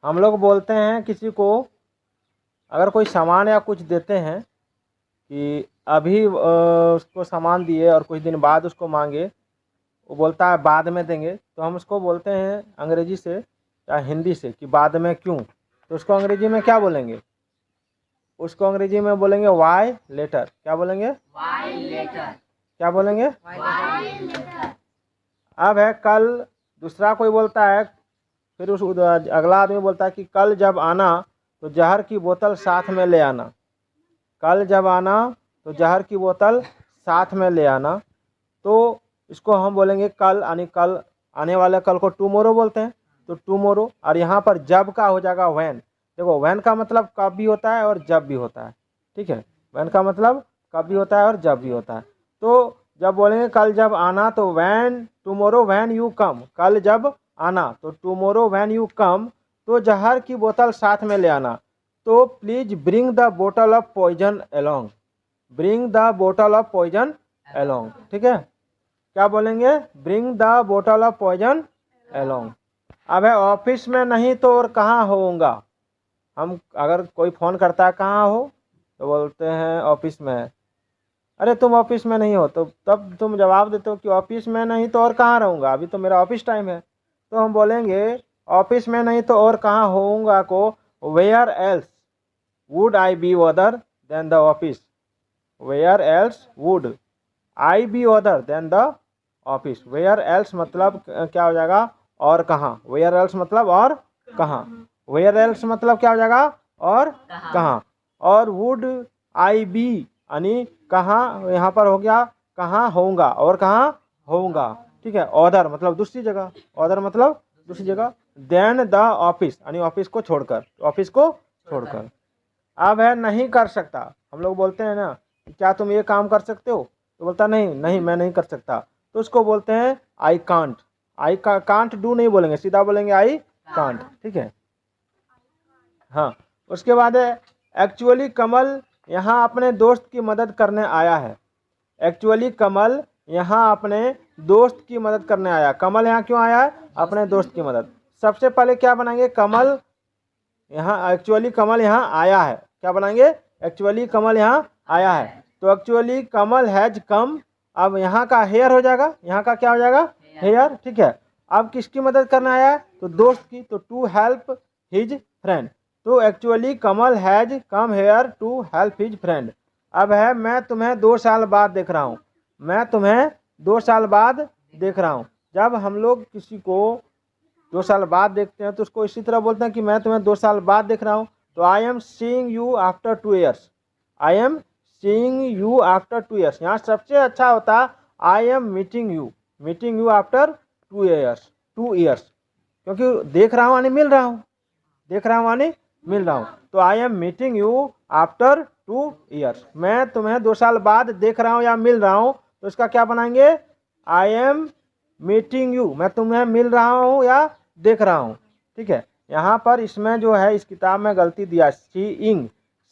हम लोग बोलते हैं किसी को, अगर कोई सामान या कुछ देते हैं कि अभी उसको सामान दिए और कुछ दिन बाद उसको मांगे, वो बोलता है बाद में देंगे, तो हम उसको बोलते हैं अंग्रेजी से या हिंदी से कि बाद में क्यों। तो उसको अंग्रेजी में क्या बोलेंगे? उसको अंग्रेजी में बोलेंगे वाई लेटर। क्या बोलेंगे? Y letter. क्या बोलेंगे? Y letter. अब है कल, दूसरा कोई बोलता है, फिर उस अगला आदमी बोलता है कि कल जब आना तो जहर की बोतल साथ में ले आना। कल जब आना तो जहर की बोतल साथ में ले आना। तो इसको हम बोलेंगे कल, यानी कल, आने वाले कल को टुमोरो बोलते हैं, तो टुमोरो। और यहाँ पर जब का हो जाएगा व्हेन। देखो व्हेन का मतलब कब भी होता है और जब भी होता है, ठीक है। व्हेन का मतलब कब भी होता है और जब भी होता है। तो जब बोलेंगे कल जब आना तो when tomorrow when you come, कल जब आना तो टुमोरो व्हेन यू कम, तो जहर की बोतल साथ में ले आना। तो प्लीज ब्रिंग द बोतल of poison along, bring the बोतल ऑफ पॉइजन अलोंग, ठीक है। क्या बोलेंगे? ब्रिंग द बोतल ऑफ पॉइजन अलोंग। अब है ऑफिस में नहीं तो और कहाँ होऊंगा। हम अगर कोई फ़ोन करता है कहाँ हो, तो बोलते हैं ऑफिस में है। अरे तुम ऑफिस में नहीं हो, तो तब तुम जवाब देते हो कि ऑफिस में नहीं तो और कहाँ रहूँगा, अभी तो मेरा ऑफिस टाइम है। तो हम बोलेंगे ऑफिस में नहीं तो और कहाँ होऊंगा को where else would I be other than the office, where else would I be other than the office. Where else मतलब क्या हो जाएगा? और कहाँ। वेयर एल्स मतलब और कहाँ। वेयर एल्स मतलब क्या हो जाएगा? और कहाँ। और वुड आई बी यानी कहाँ, यहाँ पर हो गया कहाँ होऊंगा और कहाँ होऊंगा, ठीक है। अदर मतलब दूसरी जगह, अदर मतलब दूसरी जगह। देन द ऑफिस यानी ऑफिस को छोड़कर, ऑफिस को छोड़कर। अब है नहीं कर सकता। हम लोग बोलते हैं ना कि क्या तुम ये काम कर सकते हो, तो बोलता नहीं नहीं मैं नहीं कर सकता, तो उसको बोलते हैं I can't. I can't do नहीं बोलेंगे, सीधा बोलेंगे आई कांट, ठीक है। हाँ, उसके बाद है एक्चुअली कमल यहाँ अपने दोस्त की मदद करने आया है। एक्चुअली कमल यहाँ अपने दोस्त की मदद करने आया। कमल यहाँ क्यों आया है? अपने दोस्त की मदद। सबसे पहले क्या बनाएंगे? कमल यहाँ, एक्चुअली कमल यहाँ आया है। क्या बनाएंगे? एक्चुअली कमल यहाँ आया है। तो एक्चुअली कमल हैज कम, अब यहाँ का हेयर हो जाएगा, यहाँ का क्या हो जाएगा? हेयर, ठीक है। अब किसकी मदद करने आया है? तो दोस्त की, तो टू हेल्प हिज फ्रेंड। तो actually Kamal has come here to help his friend. अब है मैं तुम्हें 2 साल बाद देख रहा हूँ। मैं तुम्हें 2 साल बाद देख रहा हूँ। जब हम लोग किसी को 2 साल बाद देखते हैं तो उसको इसी तरह बोलते हैं कि मैं तुम्हें 2 साल बाद देख रहा हूँ। तो I am seeing you after 2 years. I am seeing you after 2 years. यहाँ सबसे अच्छा होता I am meeting you, meeting you after 2 years, 2 years, क्योंकि देख रहा हूँ यानी मिल रहा हूँ, देख रहा हूँ यानी मिल रहा हूँ। तो I am meeting you after 2 years. मैं तुम्हें 2 साल बाद देख रहा हूँ या मिल रहा हूँ, तो इसका क्या बनाएंगे? आई एम मीटिंग यू, मैं तुम्हें मिल रहा हूँ या देख रहा हूँ, ठीक है। यहाँ पर इसमें जो है इस किताब में गलती दिया, सीइंग,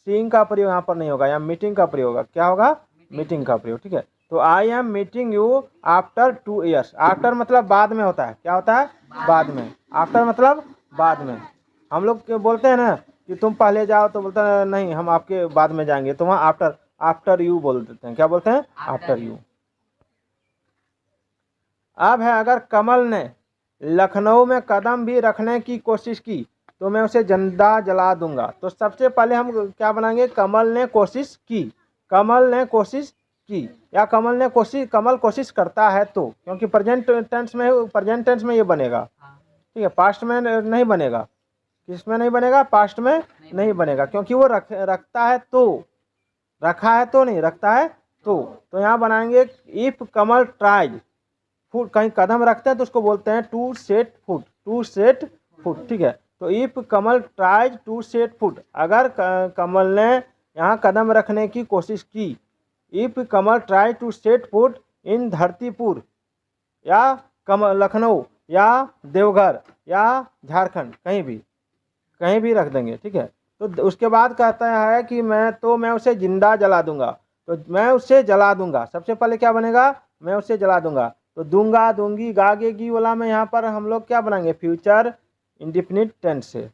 सीइंग का प्रयोग यहाँ पर नहीं होगा, यहाँ मीटिंग का प्रयोग होगा। क्या होगा? मीटिंग का प्रयोग, ठीक है। तो I am meeting you after 2 years. After मतलब बाद में होता है। क्या होता है? बाद में। आफ्टर मतलब बाद में। हम लोग बोलते हैं ना कि तुम पहले जाओ, तो बोलते हैं नहीं हम आपके बाद में जाएंगे, तो वहाँ आफ्टर, आफ्टर यू बोल देते हैं। क्या बोलते हैं? After you. अब है अगर कमल ने लखनऊ में कदम भी रखने की कोशिश की तो मैं उसे जिंदा जला दूंगा। तो सबसे पहले हम क्या बनाएंगे? कमल ने कोशिश की, कमल ने कोशिश की, या कमल ने कोशिश, कमल कोशिश करता है, तो क्योंकि प्रेजेंट टेंस में, प्रेजेंट टेंस में ये बनेगा, ठीक है। पास्ट में नहीं बनेगा। किस में नहीं बनेगा? पास्ट में नहीं बनेगा, क्योंकि वो रखता है तो, रखा है तो नहीं, रखता है तो यहाँ बनाएंगे इफ कमल ट्राइज, फुट, कहीं कदम रखते हैं तो उसको बोलते हैं to set foot, to set foot, ठीक है। तो if Kamal tries to set foot, अगर कमल ने यहाँ कदम रखने की कोशिश की। If Kamal try to set foot in Dhartipur, या कमल लखनऊ, या देवघर, या झारखंड, कहीं भी रख देंगे, ठीक है। तो उसके बाद कहता है कि मैं उसे जिंदा जला दूंगा। तो मैं उसे जला दूंगा, सबसे पहले क्या बनेगा? मैं उसे जला दूंगा। तो दूंगा, दूंगी, गागेगी वाला में यहाँ पर हम लोग क्या बनाएंगे? फ्यूचर इंडिफिनिट टेंस से।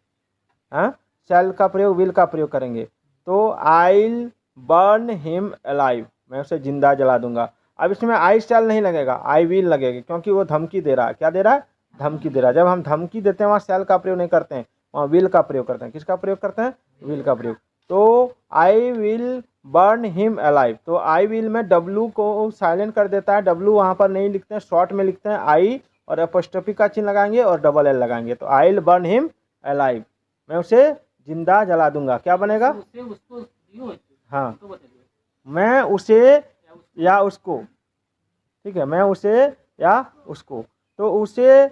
हाँ, शैल का प्रयोग विल का प्रयोग करेंगे। तो आइल बर्न हिम अलाइव, मैं उसे जिंदा जला दूंगा। अब इसमें आई शैल नहीं लगेगा, आई विल लगेगा, क्योंकि वो धमकी दे रहा है। क्या दे रहा है? धमकी दे रहा है। जब हम धमकी देते हैं वहाँ शैल का प्रयोग नहीं करते हैं, वहाँ विल का प्रयोग करते हैं। किसका प्रयोग करते हैं? विल का प्रयोग। तो I will burn him alive, तो आई विल में डब्लू को साइलेंट कर देता है, डब्लू वहाँ पर नहीं लिखते हैं, शॉर्ट में लिखते हैं आई और एपोस्ट्रोफी का चिन्ह लगाएंगे और डबल एल लगाएंगे। तो I will burn him alive, मैं उसे जिंदा जला दूंगा। क्या बनेगा? हाँ, मैं उसे या उसको, ठीक है, मैं उसे या उसको। तो उसे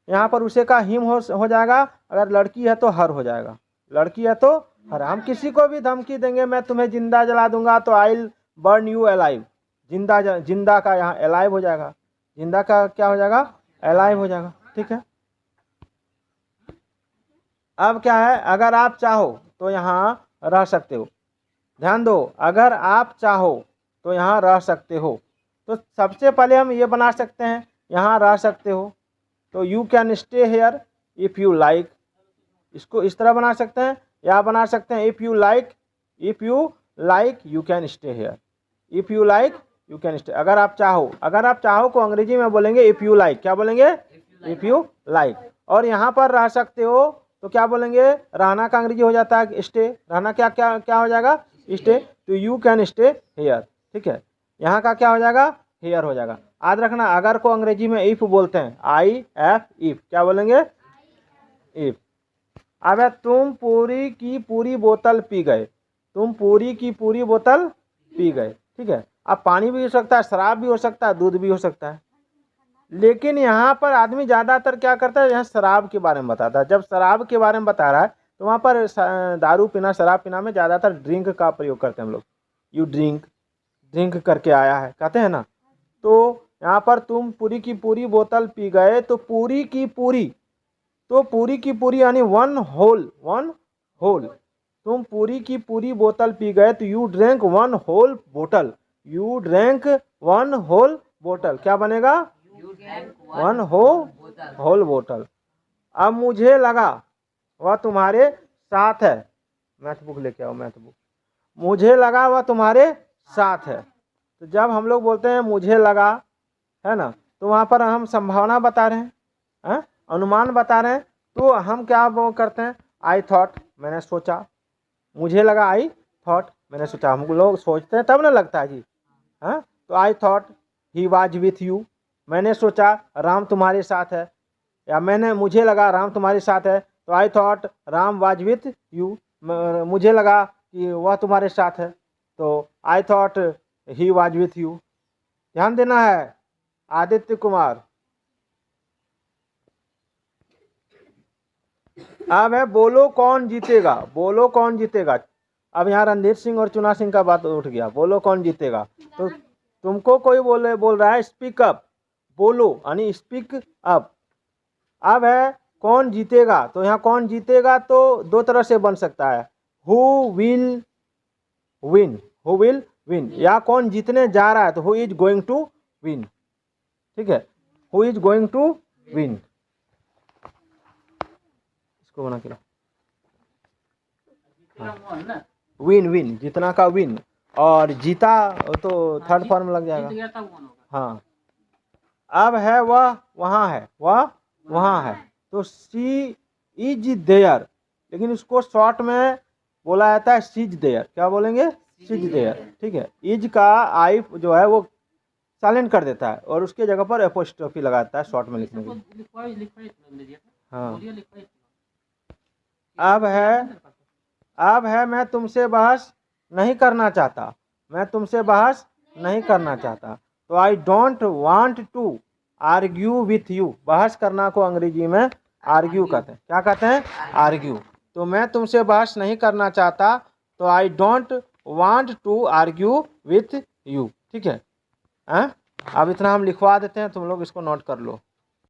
यहाँ पर उसे का हिम हो जाएगा, अगर लड़की है तो हर हो जाएगा, लड़की है तो हर। हम किसी को भी धमकी देंगे मैं तुम्हें जिंदा जला दूंगा, तो I will burn you alive, जिंदा का यहाँ अलाइव हो जाएगा, जिंदा का क्या हो जाएगा? अलाइव हो जाएगा। ठीक है, अब क्या है? अगर आप चाहो तो यहाँ रह सकते हो। ध्यान दो, अगर आप चाहो तो यहाँ रह सकते हो। तो सबसे पहले हम ये बना सकते हैं, यहाँ रह सकते हो, तो you can stay here if you like, इसको इस तरह बना सकते हैं, या बना सकते हैं if you like you can stay here, if you like you can stay. अगर आप चाहो को अंग्रेजी में बोलेंगे इफ़ यू लाइक। क्या बोलेंगे? If you like. और यहाँ पर रह सकते हो तो क्या बोलेंगे? रहना का अंग्रेजी हो जाता है स्टे, रहना क्या क्या क्या हो जाएगा? स्टे। तो यू कैन स्टे हेयर। ठीक है, यहाँ का क्या हो जाएगा? हेयर हो जाएगा। याद रखना, अगर को अंग्रेजी में इफ बोलते हैं, आई एफ इफ, क्या बोलेंगे? इफ। अब तुम पूरी की पूरी बोतल पी गए, तुम पूरी की पूरी बोतल पी गए। ठीक है, अब पानी भी हो सकता है, शराब भी हो सकता है, दूध भी हो सकता है, लेकिन यहाँ पर आदमी ज़्यादातर क्या करता है? यहाँ शराब के बारे में बताता है। जब शराब के बारे में बता रहा है तो वहाँ पर दारू पीना, शराब पीना में ज़्यादातर ड्रिंक का प्रयोग करते हैं हम लोग। यू ड्रिंक करके आया है, कहते हैं ना। तो यहाँ पर तुम पूरी की पूरी बोतल पी गए, तो पूरी की पूरी यानी वन होल। तुम पूरी की पूरी बोतल पी गए, तो यू ड्रैंक वन होल बोतल, यू ड्रैंक वन होल बोतल। क्या बनेगा? वन होल बोतल। अब मुझे लगा वह तुम्हारे साथ है, मैथ बुक लेके आओ, मैथ बुक। मुझे लगा वह तुम्हारे साथ है। तो जब हम लोग बोलते हैं मुझे लगा, है ना, तो वहाँ पर हम संभावना बता रहे हैं, अनुमान बता रहे हैं। तो हम क्या वो करते हैं? आई थॉट, मैंने सोचा। मुझे लगा, आई थॉट, मैंने सोचा। हम लोग सोचते हैं तब ना लगता है जी। हाँ, तो I thought he was with you, मैंने सोचा राम तुम्हारे साथ है, या मुझे लगा राम तुम्हारे साथ है, तो I thought Ram was with you, मुझे लगा कि वह तुम्हारे साथ है, तो I thought he was with you. ध्यान देना है। आदित्य कुमार। अब है बोलो कौन जीतेगा, बोलो कौन जीतेगा। अब यहाँ रणधीर सिंह और चुना सिंह का बात उठ गया, बोलो कौन जीतेगा। तो तुमको कोई बोल रहा है स्पीक अप, बोलो यानी स्पीक अप। अब है कौन जीतेगा, तो यहाँ कौन जीतेगा तो दो तरह से बन सकता है, हु विल विन, या कौन जीतने जा रहा है, तो who is going to win. ठीक है, who is going to win, इसको बना के विन, जीतना का विन, और जीता तो थर्ड फॉर्म लग जाएगा। हाँ, अब है वह वहाँ है, तो सी इज देयर, लेकिन उसको शॉर्ट में बोला जाता है सीज देयर। क्या बोलेंगे? Seize there. ठीक है, इज का आई जो है वो साइलेंट कर देता है और उसके जगह पर एपोस्ट्रोफी लगाता है शॉर्ट में लिखने के लिए। हाँ, अब है मैं तुमसे बहस नहीं करना चाहता, तो I don't want to argue with you. बहस करना को अंग्रेजी में आर्ग्यू कहते हैं। क्या कहते हैं? आर्ग्यू। तो मैं तुमसे बहस नहीं करना चाहता, तो I don't want to argue with you. ठीक है, अब इतना हम लिखवा देते हैं, तुम लोग इसको नोट कर लो।